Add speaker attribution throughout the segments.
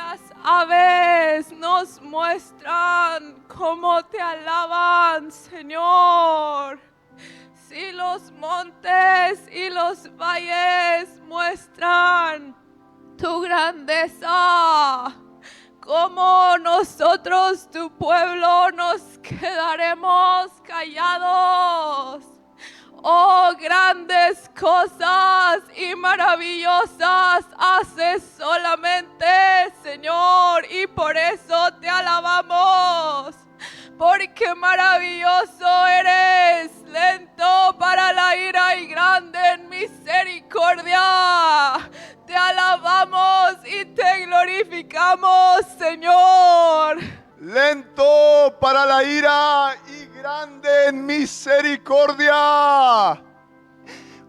Speaker 1: las aves nos muestran cómo te alaban, Señor. Si los montes y los valles muestran tu grandeza, ¿cómo nosotros, tu pueblo, nos quedaremos callados? Oh, grandes cosas y maravillosas haces solamente, Señor, y por eso te alabamos. Porque maravilloso eres, lento para la ira y grande en misericordia. Te alabamos y te glorificamos, Señor.
Speaker 2: Lento para la ira y grande en misericordia.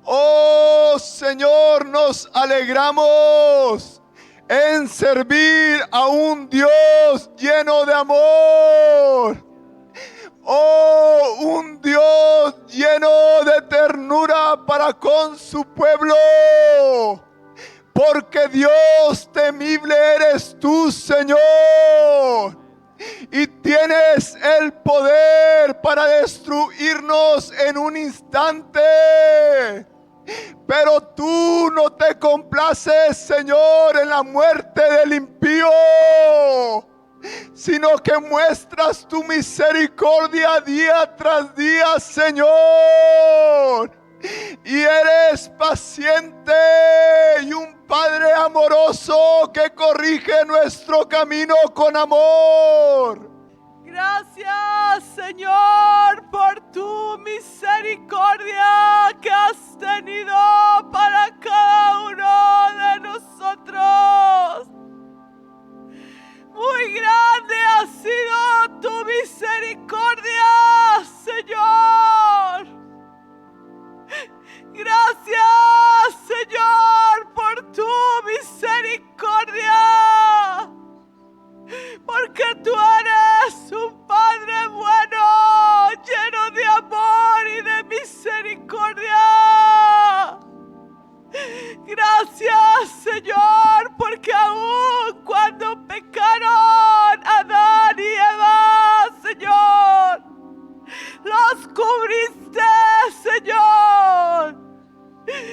Speaker 2: Oh Señor, nos alegramos en servir a un Dios lleno de amor. Oh, un Dios lleno de ternura para con su pueblo. Porque Dios temible eres tú, Señor. Y tienes el poder para destruirnos en un instante. Pero tú no te complaces, Señor, en la muerte del impío, sino que muestras tu misericordia día tras día, Señor. Y eres paciente y un Padre amoroso que corrige nuestro camino con amor.
Speaker 1: Gracias, Señor, por tu misericordia que has tenido para cada uno de nosotros. Muy grande ha sido tu misericordia, Señor. Gracias, Señor, por tu misericordia. Porque tú eres un Padre bueno, lleno de amor y de misericordia. Gracias, Señor, porque aún cuando pecaron Adán y Eva, Señor, los cubriste, Señor.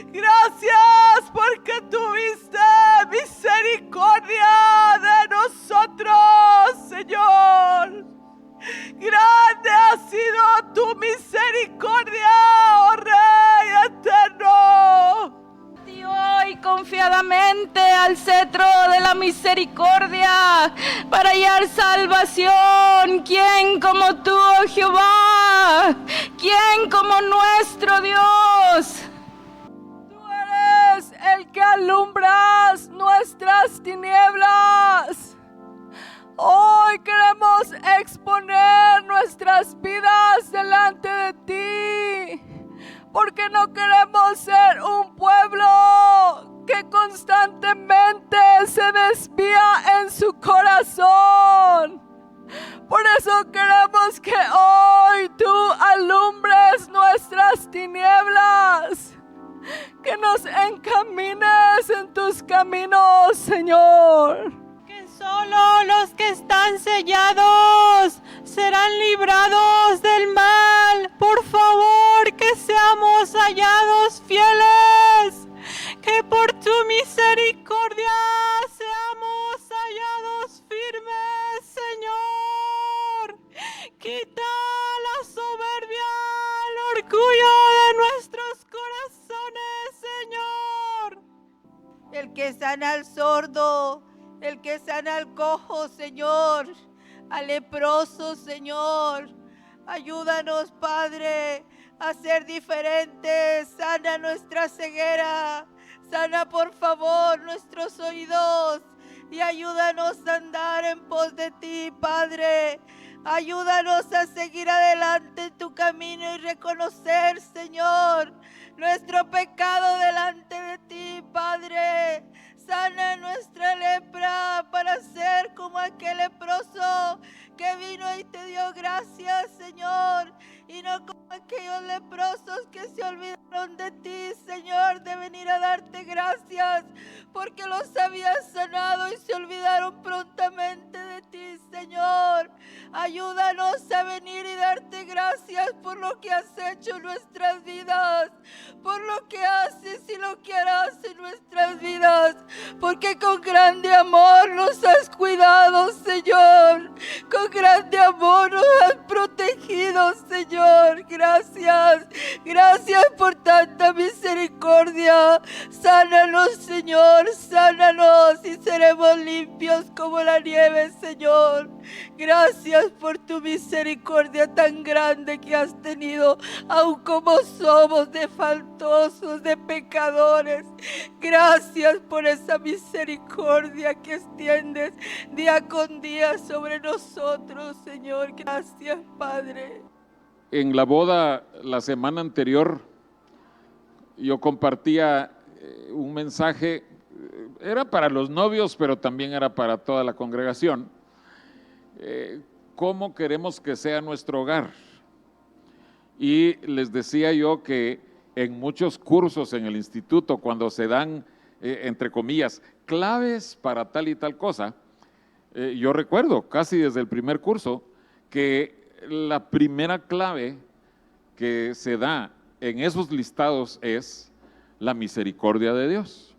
Speaker 1: Gracias porque tuviste misericordia de nosotros, Señor. Grande ha sido tu misericordia, oh Rey eterno. Y hoy confiadamente al cetro de la misericordia para hallar salvación. ¿Quién como tú, oh Jehová? ¿Quién como nuestro Dios? El que alumbras nuestras tinieblas. Hoy queremos exponer nuestras vidas delante de ti, porque no queremos ser un pueblo que constantemente se desvía en su corazón. Por eso queremos que hoy tú alumbres nuestras tinieblas, que nos encamines en tus caminos, Señor.
Speaker 3: Que solo los que están sellados serán librados del mal. Por favor, que seamos hallados fieles, que por tu misericordia seamos hallados firmes, Señor. Quita la soberbia, el orgullo de nuestros corazones, Señor.
Speaker 4: El que sana al sordo, el que sana al cojo, Señor, al leproso, Señor. Ayúdanos, Padre, a ser diferentes. Sana nuestra ceguera. Sana, por favor, nuestros oídos. Y ayúdanos a andar en pos de ti, Padre. Ayúdanos a seguir adelante en tu camino y reconocer, Señor, nuestro pecado delante de ti, Padre. Sana nuestra lepra para ser como aquel leproso que vino y te dio gracias, Señor. y no como aquellos leprosos que se olvidaron de ti, Señor, de venir a darte gracias porque los habías sanado y se olvidaron prontamente de ti, Señor. Ayúdanos a venir y darte gracias por lo que has hecho en nuestras vidas, por lo que haces y lo que harás en nuestras vidas, porque con grande amor nos has cuidado, Señor, con grande amor nos has protegido, Señor. Gracias, gracias por tanta misericordia. Sánanos, Señor, sánanos y seremos limpios como la nieve, Señor. Gracias por tu misericordia tan grande que has tenido, aun como somos de faltosos, de pecadores. Gracias por esa misericordia que extiendes día con día sobre nosotros, Señor. Gracias, Padre.
Speaker 5: En la boda la semana anterior yo compartía un mensaje, era para los novios, pero también era para toda la congregación. ¿Cómo queremos que sea nuestro hogar? Y les decía yo que en muchos cursos en el instituto, cuando se dan, entre comillas, claves para tal y tal cosa, yo recuerdo casi desde el primer curso que la primera clave que se da en esos listados es la misericordia de Dios.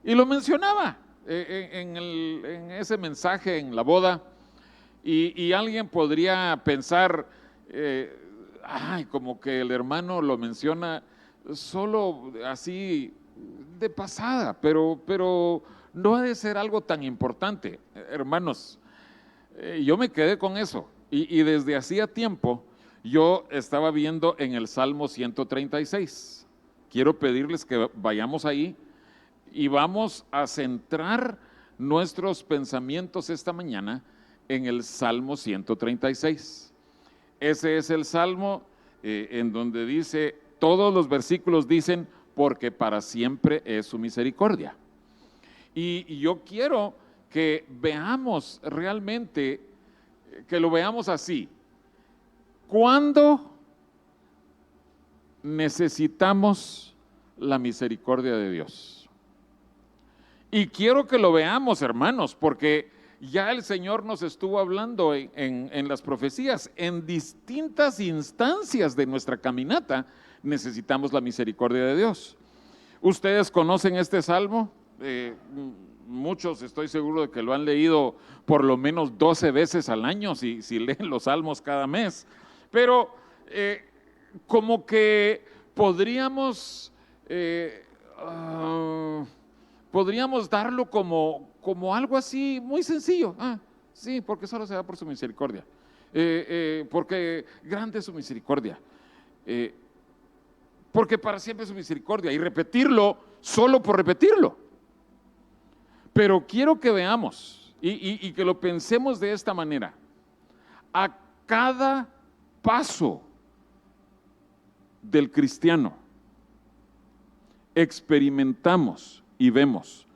Speaker 5: Y lo mencionaba en ese mensaje en la boda, y alguien podría pensar, como que el hermano lo menciona solo así de pasada, pero no ha de ser algo tan importante. Hermanos, yo me quedé con eso, y desde hacía tiempo yo estaba viendo en el Salmo 136. Quiero pedirles que vayamos ahí y vamos a centrar nuestros pensamientos esta mañana en el Salmo 136. Ese es el Salmo en donde dice, todos los versículos dicen, porque para siempre es su misericordia. Y yo quiero que veamos realmente, que lo veamos así. ¿Cuándo necesitamos la misericordia de Dios? Y quiero que lo veamos, hermanos, porque ya el Señor nos estuvo hablando en las profecías. En distintas instancias de nuestra caminata necesitamos la misericordia de Dios. Ustedes conocen este salmo, muchos estoy seguro de que lo han leído por lo menos 12 veces al año, si leen los salmos cada mes, pero como que podríamos darlo como algo así muy sencillo. Sí, porque solo se da por su misericordia, porque grande es su misericordia, porque para siempre es su misericordia, y repetirlo solo por repetirlo. Pero quiero que veamos y que lo pensemos de esta manera. A cada paso del cristiano experimentamos y vemos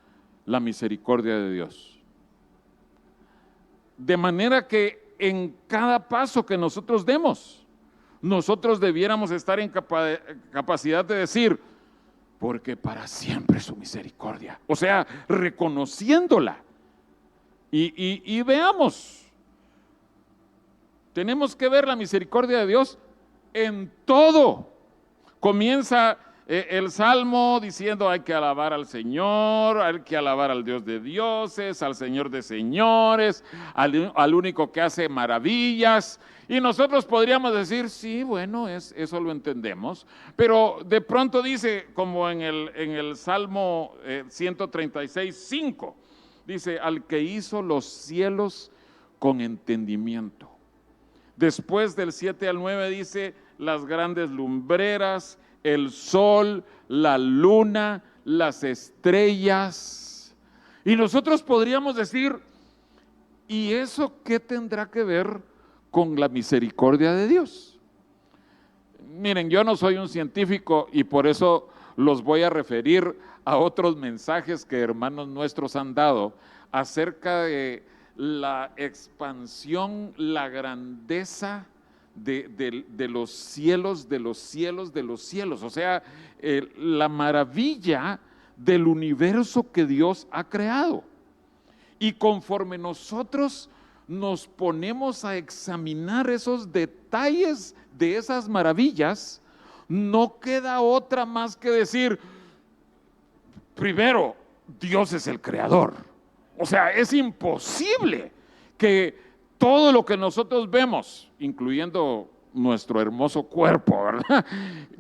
Speaker 5: la misericordia de Dios. De manera que en cada paso que nosotros demos, nosotros debiéramos estar en capacidad de decir, porque para siempre su misericordia. O sea, reconociéndola. Y veamos, tenemos que ver la misericordia de Dios en todo. Comienza el Salmo diciendo hay que alabar al Señor, hay que alabar al Dios de dioses, al Señor de señores, al único que hace maravillas. Y nosotros podríamos decir, sí, bueno, eso lo entendemos, pero de pronto dice, como en el Salmo 136:5, dice, al que hizo los cielos con entendimiento. Después del 7 al 9 dice, las grandes lumbreras, el sol, la luna, las estrellas. Y nosotros podríamos decir, ¿y eso qué tendrá que ver con la misericordia de Dios? Miren, yo no soy un científico y por eso los voy a referir a otros mensajes que hermanos nuestros han dado acerca de la expansión, la grandeza de los cielos, de los cielos, de los cielos. O sea, la maravilla del universo que Dios ha creado. Y conforme nosotros nos ponemos a examinar esos detalles de esas maravillas, no queda otra más que decir, primero, Dios es el creador. O sea, es imposible que todo lo que nosotros vemos, incluyendo nuestro hermoso cuerpo, ¿verdad?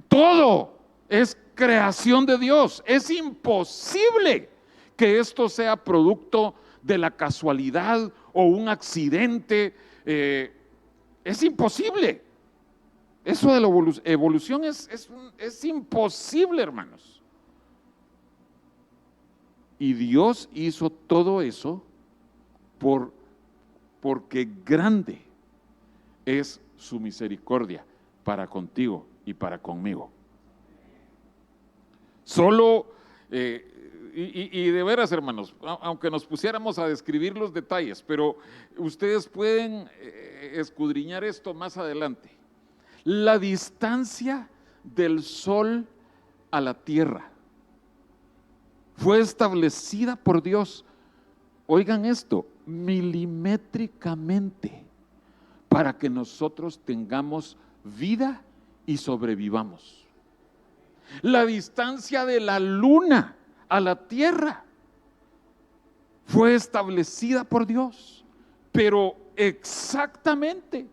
Speaker 5: Todo es creación de Dios. Es imposible que esto sea producto de la casualidad o un accidente. Es imposible. Eso de la evolución es imposible, hermanos. Y Dios hizo todo eso porque grande es su misericordia para contigo y para conmigo. Solo, y de veras, hermanos, aunque nos pusiéramos a describir los detalles, pero ustedes pueden escudriñar esto más adelante. La distancia del sol a la tierra fue establecida por Dios, oigan esto, milimétricamente, para que nosotros tengamos vida y sobrevivamos. La distancia de la luna a la tierra fue establecida por Dios, pero exactamente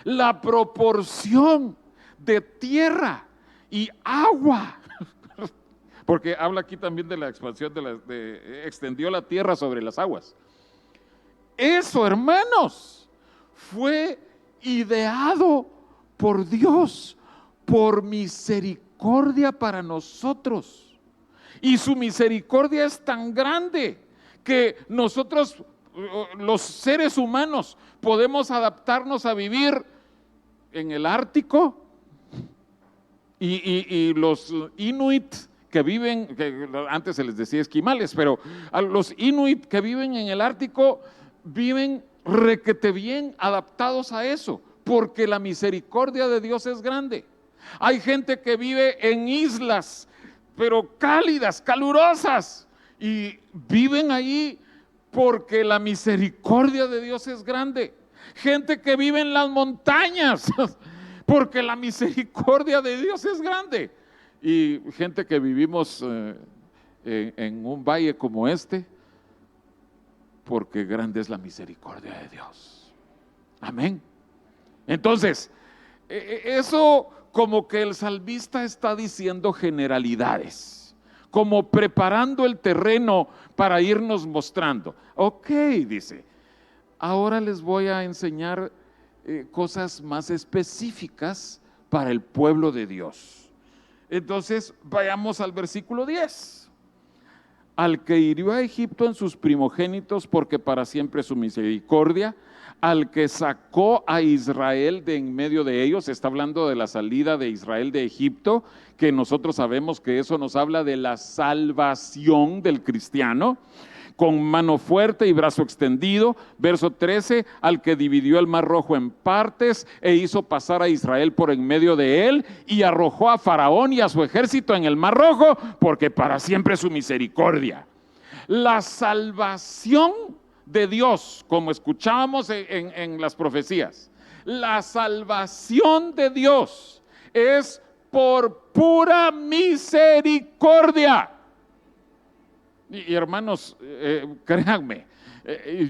Speaker 5: la proporción de tierra y agua, porque habla aquí también de la expansión extendió la tierra sobre las aguas. Eso, hermanos, fue ideado por Dios, por misericordia para nosotros. Y su misericordia es tan grande que nosotros, los seres humanos, podemos adaptarnos a vivir en el Ártico y los Inuit que viven, que antes se les decía esquimales, pero a los Inuit que viven en el Ártico viven requete bien adaptados a eso, porque la misericordia de Dios es grande. Hay gente que vive en islas, pero cálidas, calurosas, y viven ahí porque la misericordia de Dios es grande. Gente que vive en las montañas, porque la misericordia de Dios es grande. Y gente que vivimos en un valle como este, porque grande es la misericordia de Dios. Amén. Entonces, eso como que el salmista está diciendo generalidades, como preparando el terreno para irnos mostrando. Ok, dice, ahora les voy a enseñar cosas más específicas para el pueblo de Dios. Entonces, vayamos al versículo 10. Al que hirió a Egipto en sus primogénitos, porque para siempre su misericordia, al que sacó a Israel de en medio de ellos, está hablando de la salida de Israel de Egipto, que nosotros sabemos que eso nos habla de la salvación del cristiano, con mano fuerte y brazo extendido. Verso 13, al que dividió el mar rojo en partes e hizo pasar a Israel por en medio de él y arrojó a Faraón y a su ejército en el mar rojo, porque para siempre su misericordia. La salvación de Dios, como escuchábamos en las profecías, la salvación de Dios es por pura misericordia. Y hermanos, créanme,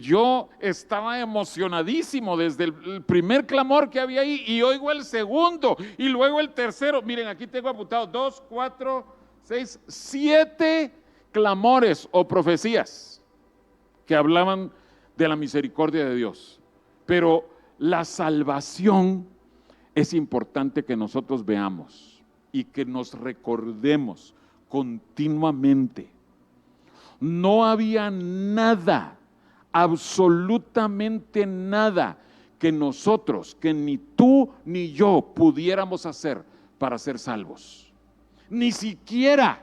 Speaker 5: yo estaba emocionadísimo desde el primer clamor que había ahí, y oigo el segundo y luego el tercero. Miren, aquí tengo apuntado 2, 4, 6, 7 clamores o profecías que hablaban de la misericordia de Dios. Pero la salvación es importante que nosotros veamos y que nos recordemos continuamente. No había nada, absolutamente nada, que nosotros, que ni tú ni yo pudiéramos hacer para ser salvos. Ni siquiera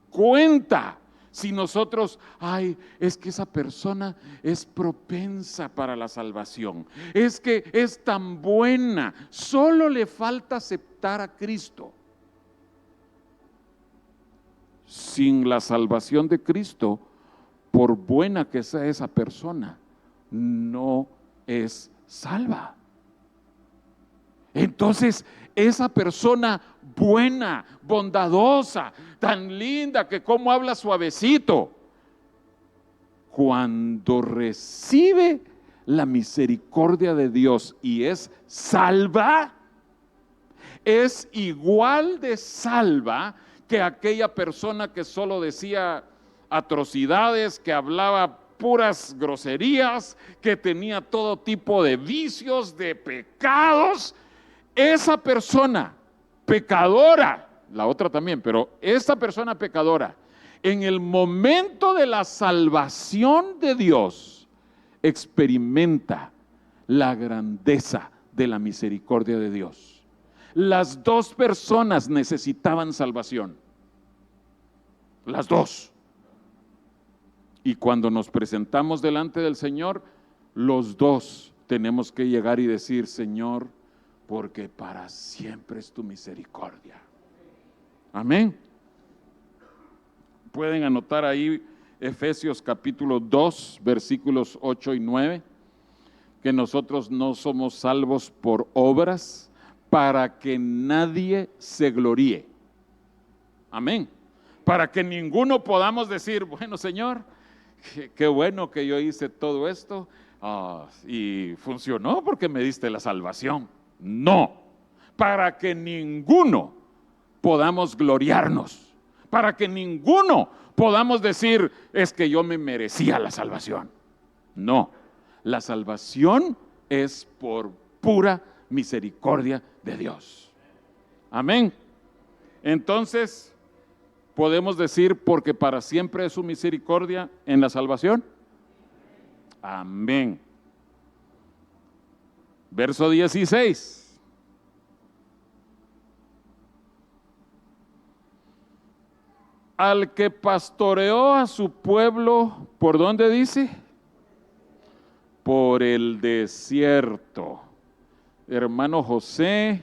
Speaker 5: cuenta si nosotros, ay, es que esa persona es propensa para la salvación, es que es tan buena, solo le falta aceptar a Cristo. Sin la salvación de Cristo, por buena que sea esa persona, no es salva. Entonces, esa persona buena, bondadosa, tan linda que como habla suavecito, cuando recibe la misericordia de Dios y es salva, es igual de salva que aquella persona que solo decía atrocidades, que hablaba puras groserías, que tenía todo tipo de vicios, de pecados. Esa persona pecadora, la otra también, pero esta persona pecadora, en el momento de la salvación de Dios, experimenta la grandeza de la misericordia de Dios. Las dos personas necesitaban salvación, las dos. Y cuando nos presentamos delante del Señor, los dos tenemos que llegar y decir: Señor, porque para siempre es tu misericordia. Amén. Pueden anotar ahí Efesios capítulo 2, versículos 8 y 9, que nosotros no somos salvos por obras, para que nadie se gloríe. Amén. Para que ninguno podamos decir: bueno, Señor, qué bueno que yo hice todo esto y funcionó porque me diste la salvación. No, para que ninguno podamos gloriarnos, para que ninguno podamos decir: es que yo me merecía la salvación. No, la salvación es por pura misericordia de Dios. Amén. Entonces, ¿podemos decir porque para siempre es su misericordia en la salvación? Amén. Verso 16. Al que pastoreó a su pueblo, ¿por dónde dice? Por el desierto. Hermano José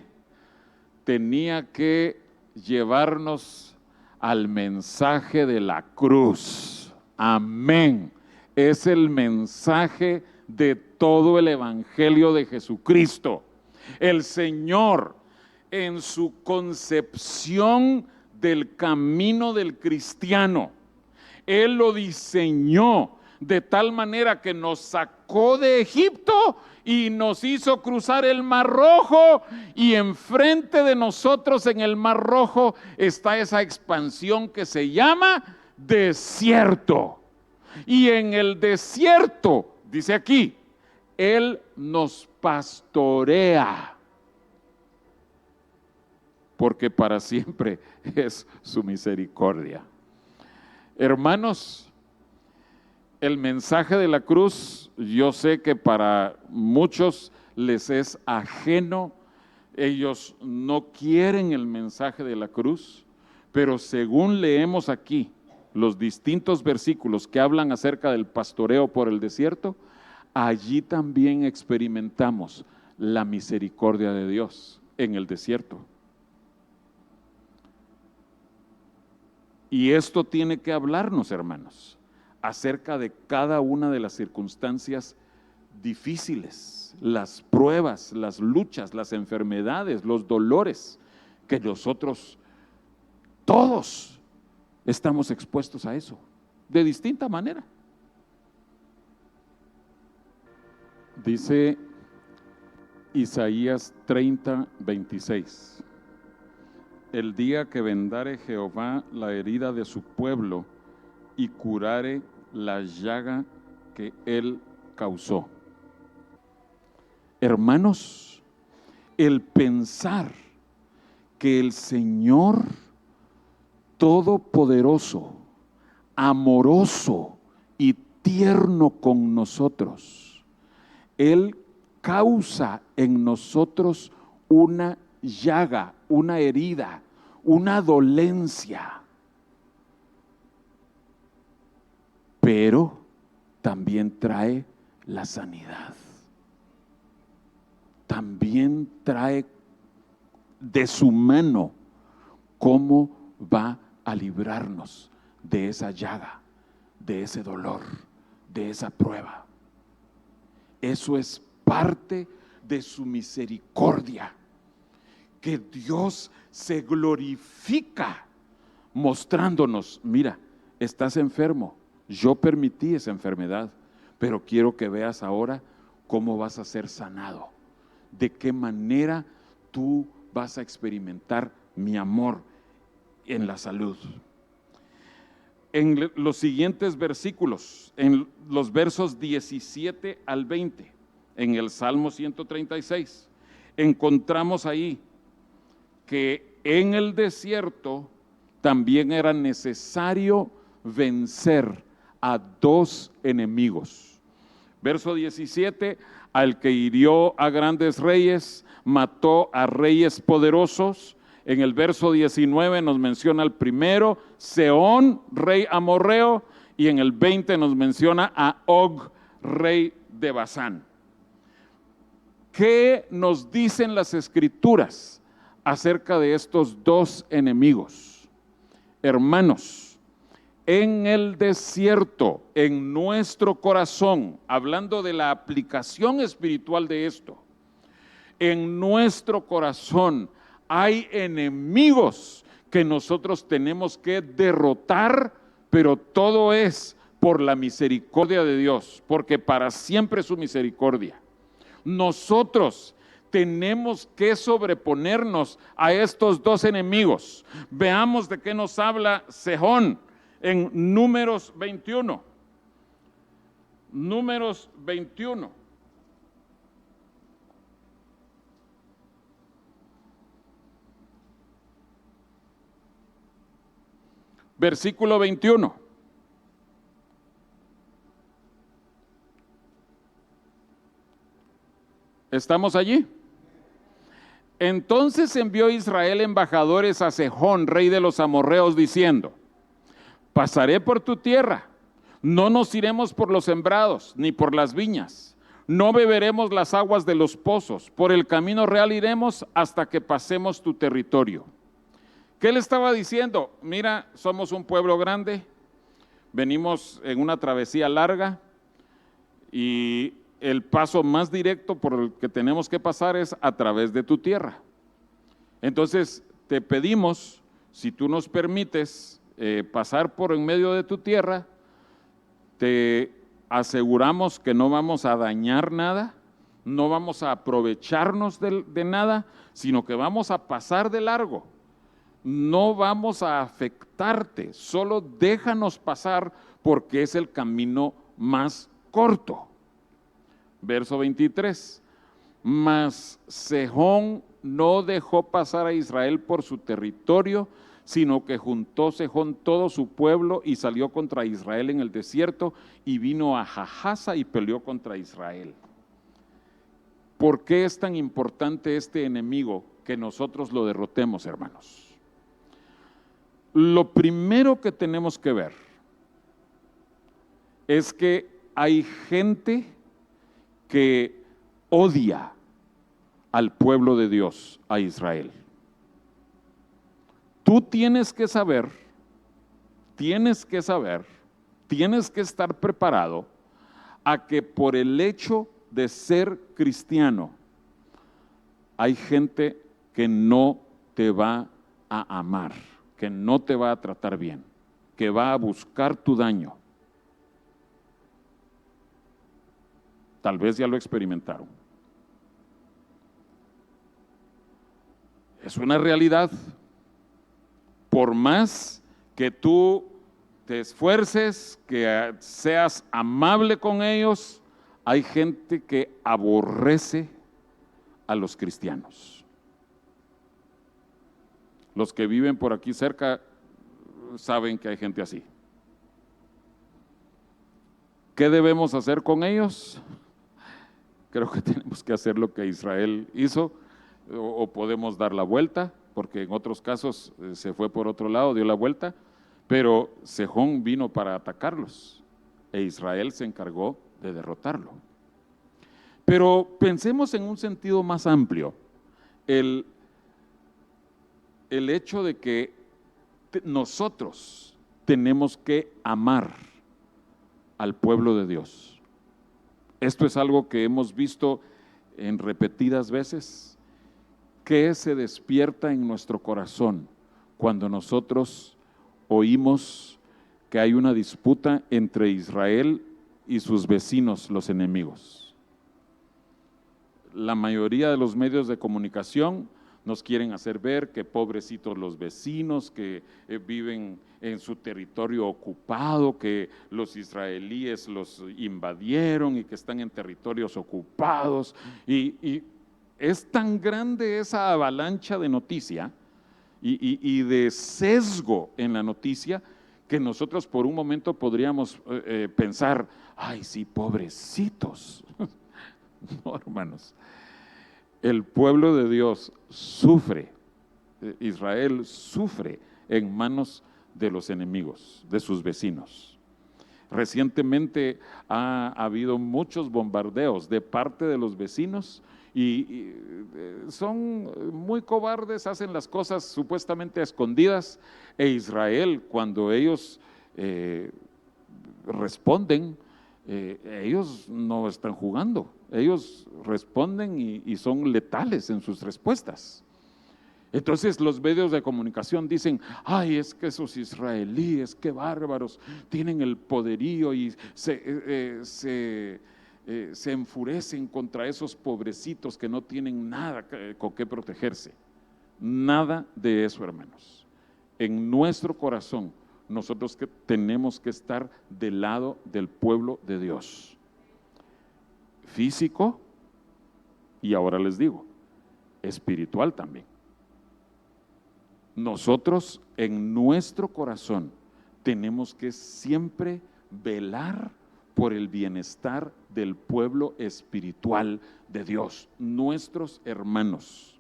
Speaker 5: tenía que llevarnos al mensaje de la cruz. Amén. Es el mensaje de todo el evangelio de Jesucristo. El Señor, en su concepción del camino del cristiano, Él lo diseñó de tal manera que nos sacó de Egipto y nos hizo cruzar el Mar Rojo, y enfrente de nosotros en el Mar Rojo está esa expansión que se llama desierto. Y en el desierto, dice aquí, Él nos pastorea, porque para siempre es su misericordia. Hermanos, el mensaje de la cruz, yo sé que para muchos les es ajeno, ellos no quieren el mensaje de la cruz, pero según leemos aquí los distintos versículos que hablan acerca del pastoreo por el desierto, allí también experimentamos la misericordia de Dios en el desierto. Y esto tiene que hablarnos, hermanos, acerca de cada una de las circunstancias difíciles, las pruebas, las luchas, las enfermedades, los dolores que nosotros todos estamos expuestos a eso, de distinta manera. Dice Isaías 30:26: el día que vendare Jehová la herida de su pueblo y curare la llaga que él causó. Hermanos, el pensar que el Señor Todopoderoso, amoroso y tierno con nosotros, Él causa en nosotros una llaga, una herida, una dolencia. pero también trae la sanidad. También trae de su mano cómo va a librarnos de esa llaga, de ese dolor, de esa prueba. Eso es parte de su misericordia, que Dios se glorifica mostrándonos: mira, estás enfermo, yo permití esa enfermedad, pero quiero que veas ahora cómo vas a ser sanado, de qué manera tú vas a experimentar mi amor en la salud. En los siguientes versículos, en los versos 17 al 20, en el Salmo 136, encontramos ahí que en el desierto también era necesario vencer a dos enemigos. Verso 17: al que hirió a grandes reyes, mató a reyes poderosos. En el verso 19 nos menciona al primero, Sehón, rey amorreo, y en el 20 nos menciona a Og, rey de Basán. ¿Qué nos dicen las Escrituras acerca de estos dos enemigos? Hermanos, en el desierto, en nuestro corazón, hablando de la aplicación espiritual de esto, en nuestro corazón hay enemigos que nosotros tenemos que derrotar, pero todo es por la misericordia de Dios, porque para siempre es su misericordia. Nosotros tenemos que sobreponernos a estos dos enemigos. Veamos de qué nos habla Sehón en Números 21. Números 21. Versículo 21. ¿Estamos allí? Entonces envió Israel embajadores a Sehón, rey de los amorreos, diciendo: pasaré por tu tierra, no nos iremos por los sembrados, ni por las viñas, no beberemos las aguas de los pozos, por el camino real iremos hasta que pasemos tu territorio. ¿Qué le estaba diciendo? Mira, somos un pueblo grande, venimos en una travesía larga y el paso más directo por el que tenemos que pasar es a través de tu tierra. Entonces te pedimos, si tú nos permites pasar por en medio de tu tierra, te aseguramos que no vamos a dañar nada, no vamos a aprovecharnos de nada, sino que vamos a pasar de largo. No vamos a afectarte, solo déjanos pasar porque es el camino más corto. Verso 23, mas Sehón no dejó pasar a Israel por su territorio, sino que juntó Sehón todo su pueblo y salió contra Israel en el desierto y vino a Jahasa y peleó contra Israel. ¿Por qué es tan importante este enemigo que nosotros lo derrotemos, hermanos? Lo primero que tenemos que ver es que hay gente que odia al pueblo de Dios, a Israel. Tú tienes que saber, tienes que estar preparado a que por el hecho de ser cristiano, hay gente que no te va a amar, que no te va a tratar bien, que va a buscar tu daño. Tal vez ya lo experimentaron. Es una realidad. Por más que tú te esfuerces, que seas amable con ellos, hay gente que aborrece a los cristianos. Los que viven por aquí cerca saben que hay gente así. ¿Qué debemos hacer con ellos? Creo que tenemos que hacer lo que Israel hizo, o podemos dar la vuelta, porque en otros casos se fue por otro lado, dio la vuelta, pero Sehón vino para atacarlos. e Israel se encargó de derrotarlo. Pero pensemos en un sentido más amplio, el hecho de que nosotros tenemos que amar al pueblo de Dios. Esto es algo que hemos visto en repetidas veces, que se despierta en nuestro corazón cuando nosotros oímos que hay una disputa entre Israel y sus vecinos, los enemigos. La mayoría de los medios de comunicación nos quieren hacer ver que pobrecitos los vecinos que viven en su territorio ocupado, que los israelíes los invadieron y que están en territorios ocupados. Y es tan grande esa avalancha de noticia y de sesgo en la noticia que nosotros por un momento podríamos pensar, ay sí, pobrecitos. No, hermanos. El pueblo de Dios sufre, Israel sufre en manos de los enemigos, de sus vecinos. Recientemente ha habido muchos bombardeos de parte de los vecinos y son muy cobardes, hacen las cosas supuestamente a escondidas, e Israel, cuando ellos responden, ellos no están jugando, ellos responden y son letales en sus respuestas. Entonces los medios de comunicación dicen, ay, es que esos israelíes, qué bárbaros, tienen el poderío y se enfurecen contra esos pobrecitos que no tienen nada con qué protegerse. Nada de eso, hermanos. En nuestro corazón nosotros tenemos que estar del lado del pueblo de Dios, físico y ahora les digo, espiritual también. Nosotros en nuestro corazón tenemos que siempre velar por el bienestar del pueblo espiritual de Dios, nuestros hermanos.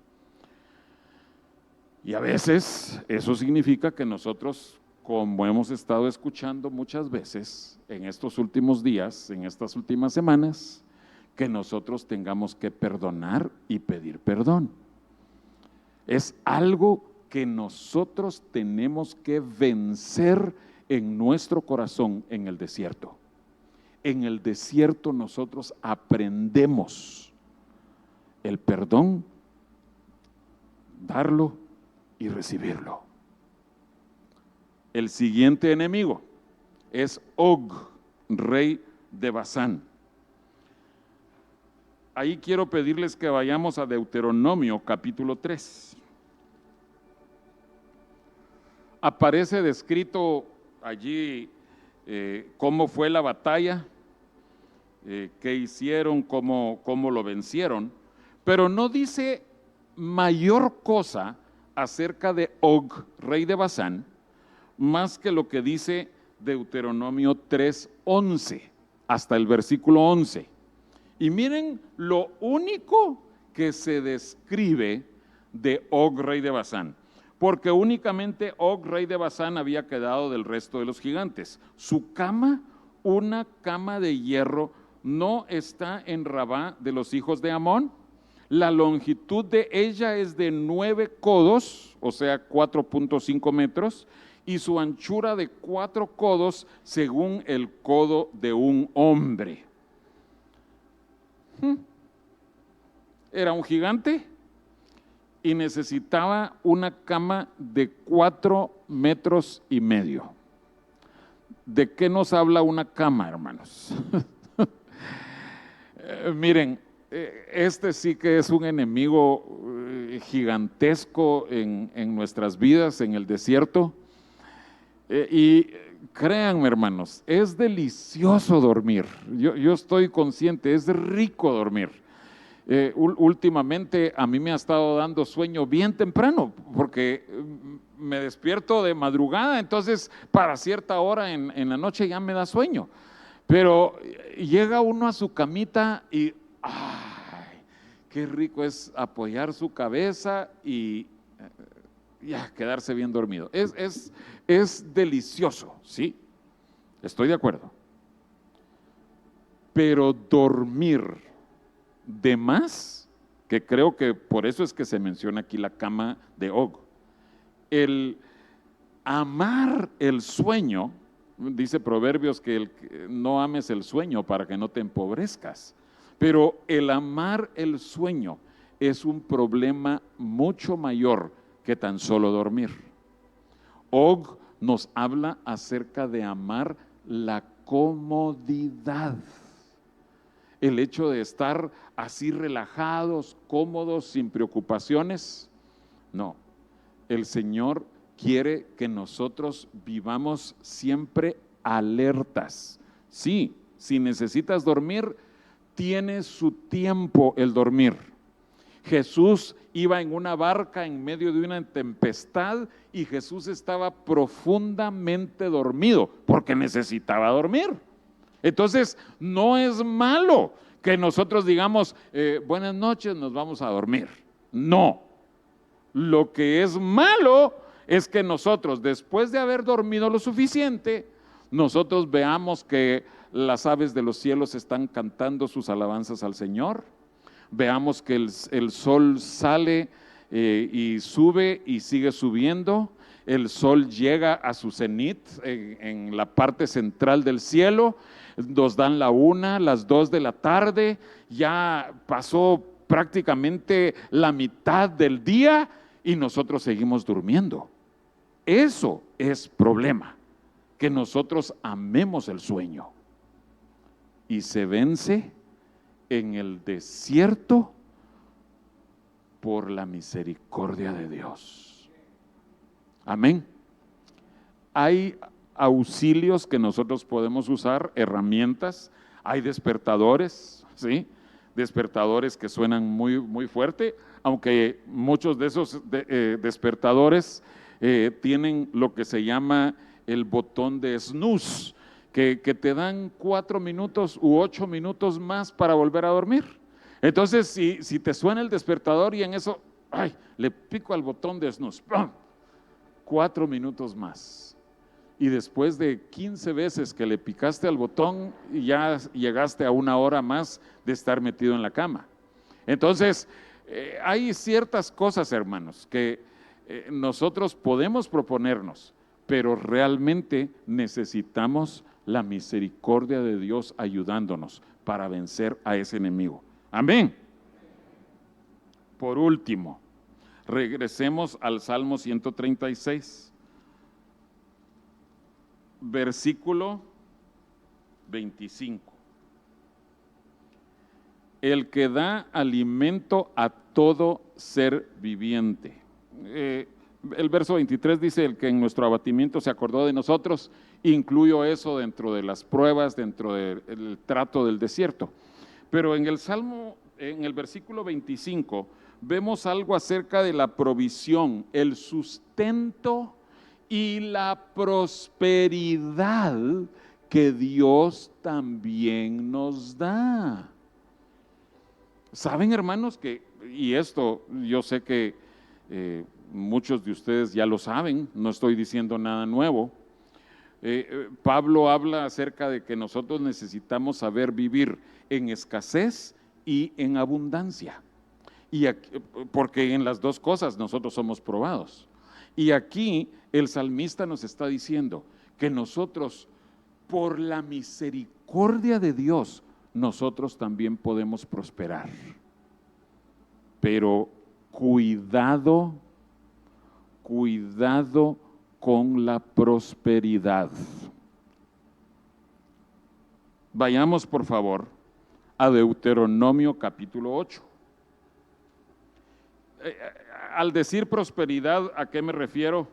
Speaker 5: Y a veces eso significa que nosotros, como hemos estado escuchando muchas veces en estos últimos días, en estas últimas semanas, que nosotros tengamos que perdonar y pedir perdón. Es algo que nosotros tenemos que vencer en nuestro corazón en el desierto. En el desierto nosotros aprendemos el perdón, darlo y recibirlo. El siguiente enemigo es Og, rey de Basán. Ahí quiero pedirles que vayamos a Deuteronomio capítulo 3. Aparece descrito allí cómo fue la batalla, qué hicieron, cómo lo vencieron, pero no dice mayor cosa acerca de Og, rey de Basán, más que lo que dice Deuteronomio 3:11, hasta el versículo 11. Y miren lo único que se describe de Og, rey de Basán, porque únicamente Og, rey de Basán, había quedado del resto de los gigantes. Su cama, una cama de hierro, no está en Rabá de los hijos de Amón. La longitud de ella es de 9 codos, o sea 4.5 metros, y su anchura de 4 codos según el codo de un hombre. Era un gigante y necesitaba una cama de 4 metros y medio. ¿De qué nos habla una cama, hermanos? Miren, este sí que es un enemigo gigantesco en nuestras vidas, en el desierto. Y créanme, hermanos, es delicioso dormir. Yo estoy consciente, es rico dormir. Últimamente a mí me ha estado dando sueño bien temprano, porque me despierto de madrugada, entonces para cierta hora en la noche ya me da sueño. Pero llega uno a su camita y ¡ay! Qué rico es apoyar su cabeza y ya quedarse bien dormido. Es delicioso, ¿sí? Estoy de acuerdo. Pero dormir de más, que creo que por eso es que se menciona aquí la cama de Og, el amar el sueño, dice Proverbios que no ames el sueño para que no te empobrezcas, pero el amar el sueño es un problema mucho mayor que tan solo dormir. Og nos habla acerca de amar la comodidad, el hecho de estar así relajados, cómodos, sin preocupaciones. No, el Señor quiere que nosotros vivamos siempre alertas. Sí, si necesitas dormir, tiene su tiempo el dormir. Jesús iba en una barca en medio de una tempestad y Jesús estaba profundamente dormido porque necesitaba dormir. Entonces, no es malo que nosotros digamos, buenas noches, nos vamos a dormir. No, lo que es malo es que nosotros, después de haber dormido lo suficiente, nosotros veamos que las aves de los cielos están cantando sus alabanzas al Señor, veamos que el sol sale y sube y sigue subiendo, el sol llega a su cenit en la parte central del cielo, nos dan la 1, las 2 de la tarde, ya pasó prácticamente la mitad del día y nosotros seguimos durmiendo. Eso es problema, que nosotros amemos el sueño y se vence en el desierto por la misericordia de Dios. Amén. Hay auxilios que nosotros podemos usar, herramientas, hay despertadores, ¿sí? Despertadores que suenan muy, muy fuerte, aunque muchos de esos despertadores tienen lo que se llama el botón de snooze, que te dan 4 minutos u 8 minutos más para volver a dormir. Entonces, si te suena el despertador y en eso, ay, le pico al botón de snooze, ¡pum! 4 minutos más. Y después de 15 veces que le picaste al botón, ya llegaste a 1 hora más de estar metido en la cama. Entonces, hay ciertas cosas, hermanos, que nosotros podemos proponernos, pero realmente necesitamos la misericordia de Dios ayudándonos para vencer a ese enemigo. Amén. Por último, regresemos al Salmo 136. Versículo 25. El que da alimento a todo ser viviente. El verso 23 dice, el que en nuestro abatimiento se acordó de nosotros. Incluyo eso dentro de las pruebas, dentro del trato del desierto. Pero en el Salmo, en el versículo 25, vemos algo acerca de la provisión, el sustento y la prosperidad que Dios también nos da. ¿Saben, hermanos, que, y esto yo sé que muchos de ustedes ya lo saben, no estoy diciendo nada nuevo, Pablo habla acerca de que nosotros necesitamos saber vivir en escasez y en abundancia, y aquí, porque en las dos cosas nosotros somos probados. Y aquí el salmista nos está diciendo que nosotros, por la misericordia de Dios, nosotros también podemos prosperar. Pero cuidado con la prosperidad. Vayamos, por favor, a Deuteronomio capítulo 8. Al decir prosperidad, ¿a qué me refiero?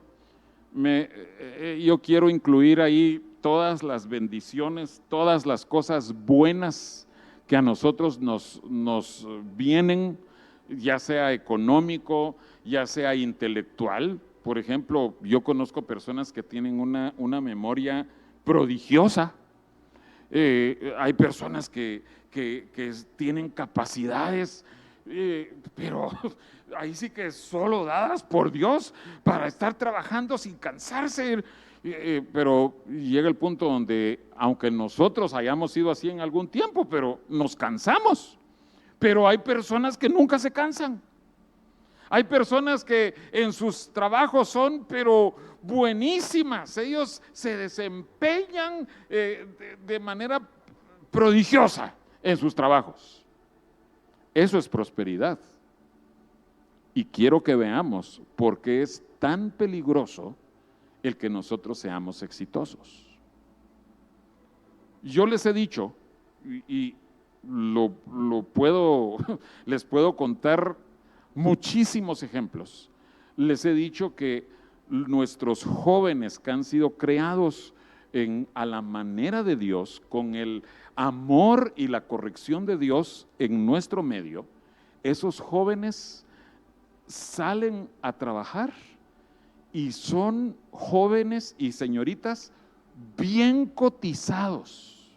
Speaker 5: Yo quiero incluir ahí todas las bendiciones, todas las cosas buenas que a nosotros nos vienen, ya sea económico, ya sea intelectual. Por ejemplo, yo conozco personas que tienen una memoria prodigiosa. Hay personas que tienen capacidades, pero ahí sí que solo dadas por Dios para estar trabajando sin cansarse. Pero llega el punto donde, aunque nosotros hayamos sido así en algún tiempo, pero nos cansamos. Pero hay personas que nunca se cansan. Hay personas que en sus trabajos son, pero buenísimas. Ellos se desempeñan de manera prodigiosa en sus trabajos. Eso es prosperidad. Y quiero que veamos por qué es tan peligroso el que nosotros seamos exitosos. Yo les he dicho, y les puedo contar muchísimos ejemplos. Les he dicho que nuestros jóvenes que han sido creados a la manera de Dios, con el amor y la corrección de Dios en nuestro medio, esos jóvenes salen a trabajar y son jóvenes y señoritas bien cotizados.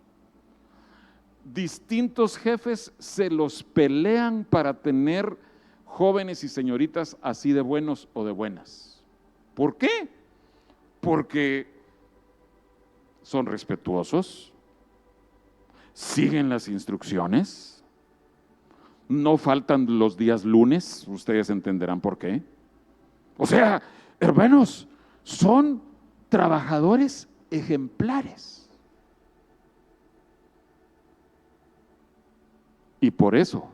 Speaker 5: Distintos jefes se los pelean para tener jóvenes y señoritas así de buenos o de buenas. ¿Por qué? Porque son respetuosos, siguen las instrucciones, no faltan los días lunes, ustedes entenderán por qué. O sea, hermanos, son trabajadores ejemplares. Y por eso,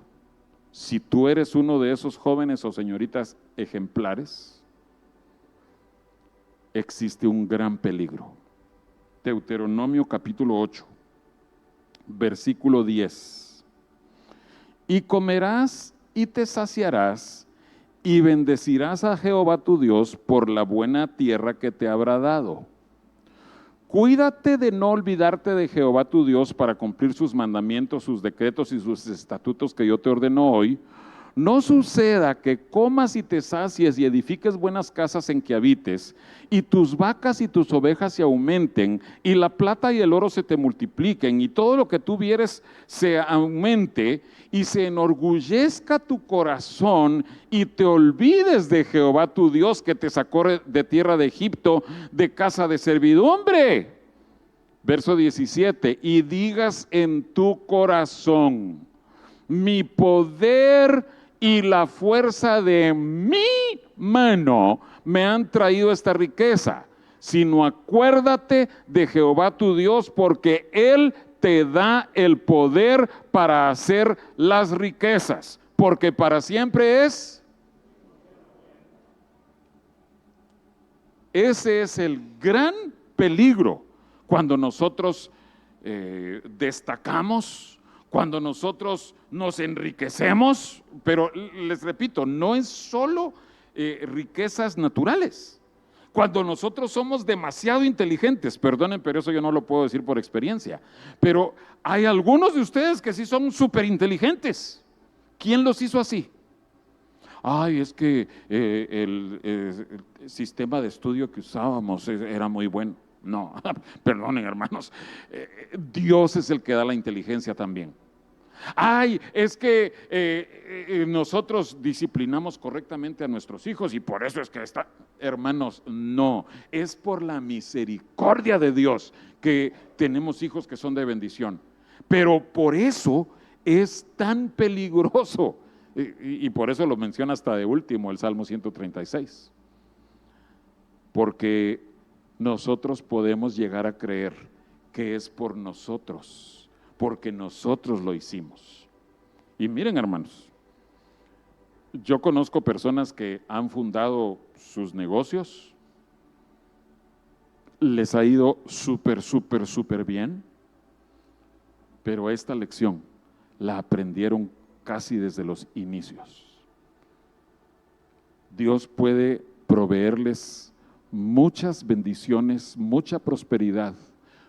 Speaker 5: si tú eres uno de esos jóvenes o señoritas ejemplares, existe un gran peligro. Deuteronomio capítulo 8, versículo 10. Y comerás y te saciarás y bendecirás a Jehová tu Dios por la buena tierra que te habrá dado. Cuídate de no olvidarte de Jehová tu Dios para cumplir sus mandamientos, sus decretos y sus estatutos que yo te ordeno hoy. No suceda que comas y te sacies y edifiques buenas casas en que habites, y tus vacas y tus ovejas se aumenten, y la plata y el oro se te multipliquen, y todo lo que tú vieres se aumente, y se enorgullezca tu corazón, y te olvides de Jehová tu Dios que te sacó de tierra de Egipto, de casa de servidumbre. Verso 17, y digas en tu corazón: mi poder y la fuerza de mi mano me han traído esta riqueza, sino acuérdate de Jehová tu Dios, porque Él te da el poder para hacer las riquezas, porque para siempre es. Ese es el gran peligro cuando nosotros destacamos, cuando nosotros nos enriquecemos, pero les repito, no es solo riquezas naturales. Cuando nosotros somos demasiado inteligentes, perdonen, pero eso yo no lo puedo decir por experiencia, pero hay algunos de ustedes que sí son súper inteligentes. ¿Quién los hizo así? Ay, es que el sistema de estudio que usábamos era muy bueno. No, perdonen, hermanos, Dios es el que da la inteligencia también. Ay, es que nosotros disciplinamos correctamente a nuestros hijos y por eso es que está. Hermanos, no, es por la misericordia de Dios que tenemos hijos que son de bendición, pero por eso es tan peligroso, y por eso lo menciona hasta de último el Salmo 136, porque nosotros podemos llegar a creer que es por nosotros, porque nosotros lo hicimos. Y miren, hermanos, yo conozco personas que han fundado sus negocios, les ha ido súper bien, pero esta lección la aprendieron casi desde los inicios. Dios puede proveerles muchas bendiciones, mucha prosperidad,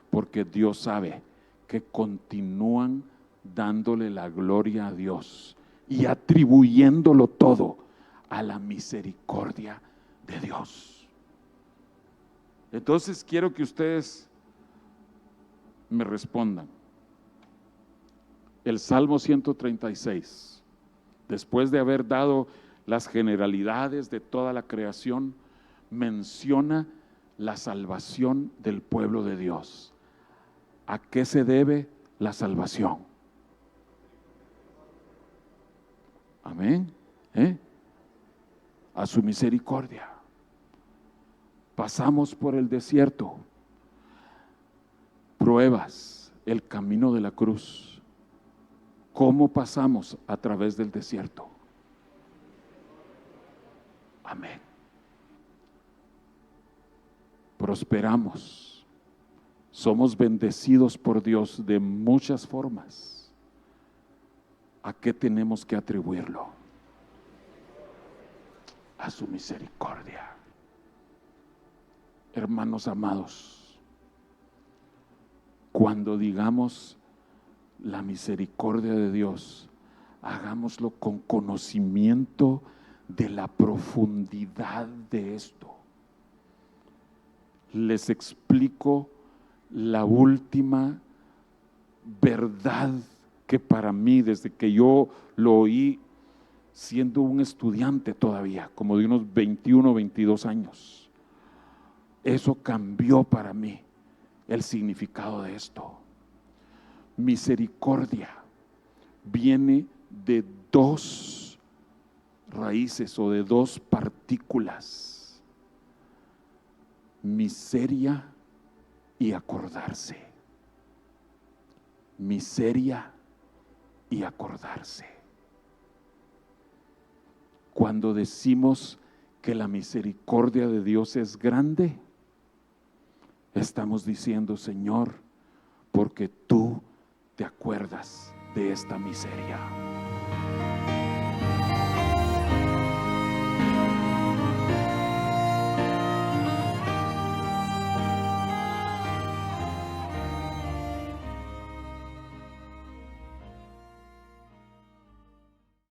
Speaker 5: porque Dios sabe que continúan dándole la gloria a Dios y atribuyéndolo todo a la misericordia de Dios. Entonces quiero que ustedes me respondan. El Salmo 136, después de haber dado las generalidades de toda la creación, menciona la salvación del pueblo de Dios. ¿A qué se debe la salvación? Amén. A su misericordia. Pasamos por el desierto, pruebas, el camino de la cruz. ¿Cómo pasamos a través del desierto? Amén. Prosperamos. Somos bendecidos por Dios de muchas formas. ¿A qué tenemos que atribuirlo? A su misericordia. Hermanos amados, cuando digamos la misericordia de Dios, hagámoslo con conocimiento de la profundidad de esto. Les explico la última verdad que para mí, desde que yo lo oí siendo un estudiante todavía, como de unos 21 o 22 años, eso cambió para mí el significado de esto. Misericordia viene de dos raíces o de dos partículas: miseria y acordarse. Miseria y acordarse. Cuando decimos que la misericordia de Dios es grande, estamos diciendo: Señor, porque tú te acuerdas de esta miseria.